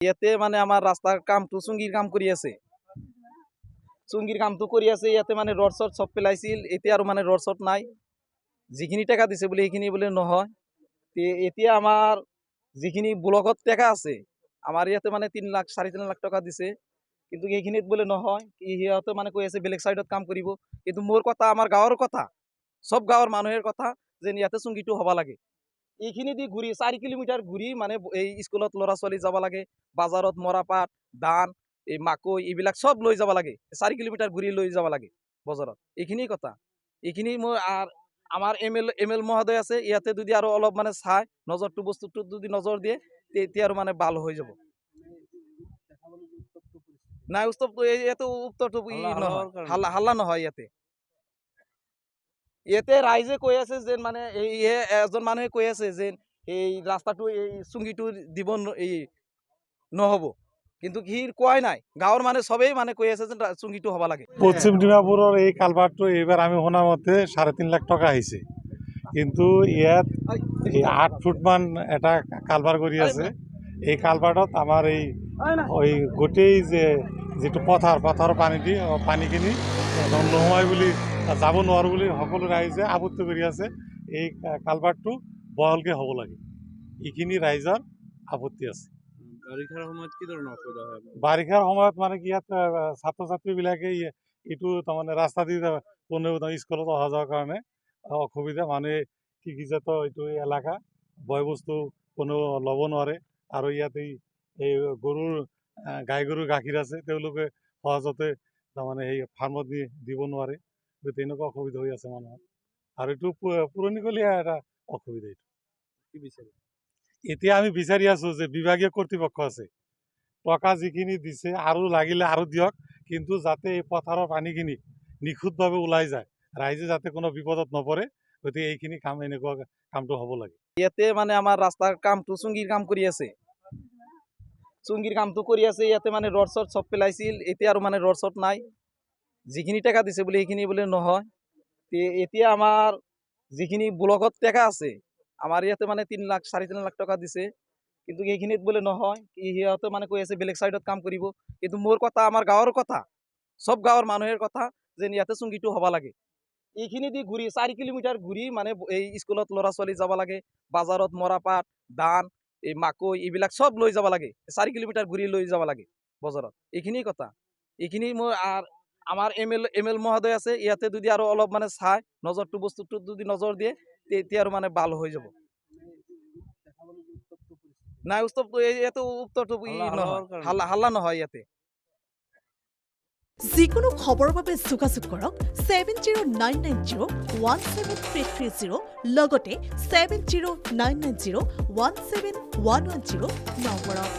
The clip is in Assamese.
ইয়াতে মানে আমার রাস্তার কাম তো চুঙ্গির কাম করি আছে ইয়াতে মানে রড শট সব পেলাইছিল এতিয়া আর মানে রড শট নাই যিখিনি টাকা দিছে বলে এইখিনি বলে নহয় এতিয়া আমার যিখিনি ব্লকত টাকা আছে আমার ইয়াতে মানে 3 লাখ 3.5 লাখ টাকা দিছে কিন্তু এইখিনিত বলে নহয় সিহঁতে মানে কৈ আছে বেলেগ সাইডত কাম কৰিব কিন্তু মোৰ কথা আমাৰ গাঁৱৰ কথা সব গাঁৱৰ মানুহেৰ কথা যে ইয়াতে চুঙ্গিটো হবা লাগে এইখিনি দি ঘূৰি 4 কিলোমিটাৰ ঘূৰি মানে এই স্কুলত ল'ৰা ছোৱালী যাব লাগে বাজাৰত মৰাপাট ধান এই মাকৈ এইবিলাক সব লৈ যাব লাগে 4 কিলোমিটাৰ ঘূৰি লৈ যাব লাগে বজাৰত এইখিনি কথা এইখিনি মই আর আমার এমএল মহোদয় আছে ইয়াতে যদি আরো অলপ মানে চাই নজরটো বস্তুটো যদি নজর দিয়ে তেতিয়া আর মানে ভালো হয়ে যাব নাই উত্তপ্ত এত উত্তপ্ত হাল্লা নহয় ইয়াতে রাইজে কৈ আছে যে মানে এই এজন মানুহে কৈ আছে যে এই রাস্তাটো এই চুঙ্গিটো দিব এই নহব কিন্তু হির কোয়াই নাই গাঁৱৰ মানে সবেই মানে কৈ আছে যে চুঙ্গিটো হবা লাগে পশ্চিম ডিমাপুৰৰ এই কালভাৰটো এইবাৰ আমি শুনা মতে 3.5 লাখ টকা আহিছে কিন্তু ইয়াত 8 ফুট মান এটা কালভাৰ কৰি আছে এই কালভাৰটোত আমাৰ এই গোটেই যে যেটো পথাৰ পানীখিনি নোহোৱাই বুলি যাব নোৱাৰো বুলি সকলো ৰাইজে আপত্তি কৰি আছে এই কালভাৰটো বহলকে হ'ব লাগে এইখিনি ৰাইজৰ আপত্তি আছে বাৰিষাৰ সময়ত কি ধৰণৰ অসুবিধা হয় বাৰিষাৰ সময়ত মানে কি ইয়াত ছাত্ৰ ছাত্ৰীবিলাকে এইটো তাৰমানে ৰাস্তা দি কোনো স্কুলত অহা যোৱাৰ কাৰণে অসুবিধা মানুহে কৃষিজাত এইটো এলেকা বয় বস্তু কোনো ল'ব নোৱাৰে আৰু ইয়াত এই গৰুৰ গাই গৰুৰ গাখীৰ আছে তেওঁলোকে সহজতে তাৰমানে সেই ফাৰ্মত দিব নোৱাৰে তেনেকুৱা অসুবিধা হৈ আছে মানুহৰ আৰু এইটো পুৰণিকলীয়া এটা অসুবিধা এইটো কি বিচাৰে এতিয়া আমি বিচাৰি আছো যে বিভাগীয় কৰ্তৃপক্ষ আছে টকা যিখিনি দিছে আৰু লাগিলে আৰু দিয়ক কিন্তু যাতে এই পথাৰৰ পানীখিনি নিখুঁতভাৱে ওলাই যায় ৰাইজে যাতে কোনো বিপদত নপৰে গতিকে এইখিনি কাম এনেকুৱা কামটো হ'ব লাগে ইয়াতে মানে আমাৰ ৰাস্তাৰ কামটো চুঙ্গিৰ কাম কৰি আছে ইয়াতে মানে রড শট সব পেলাইছিল এতিয়া আর মানে রড শট নাই যিখিনি টাকা দিছে বলে এইখিনি বলে নহয় এতিয়া আমার যিখিনি ব্লকত টাকা আছে আমার ইয়াতে মানে 3 লাখ 3.5 লাখ টাকা দিছে কিন্তু এইখিনিত বলে নহয় সিহঁতে মানে কৈ আছে বেলেগ সাইডত কাম কৰিব কিন্তু মোৰ কথা আমাৰ গাঁৱৰ কথা সব গাঁৱৰ মানুহেৰ কথা যে ইয়াতে চুঙ্গিটো হবা লাগে এইখিনি দি ঘূৰি 4 কিলোমিটাৰ ঘূৰি মানে এই স্কুলত ল'ৰা ছোৱালী যাব লাগে বাজাৰত মৰাপাট ধান এই মাকৈ এইবিলাক সব লৈ যাব লাগে 4 কিলোমিটাৰ ঘূৰি লৈ যাব লাগে বজাৰত এইখিনি কথা এইখিনি মই আর আমার এমএল মহোদয় আছে ইয়াতে যদি আরো অলপ মানে চাই নজরটো বস্তুটো যদি নজর দিয়ে তেতিয়া আর মানে ভালো হয়ে যাব নাই উত্তপ্ত এত উত্তপ্ত হাল্লা নহয় ইয়াতে যিকোনো খবৰৰ বাবে যোগাযোগ কৰক 7099017330 লগতে 7099017110 নম্বৰত।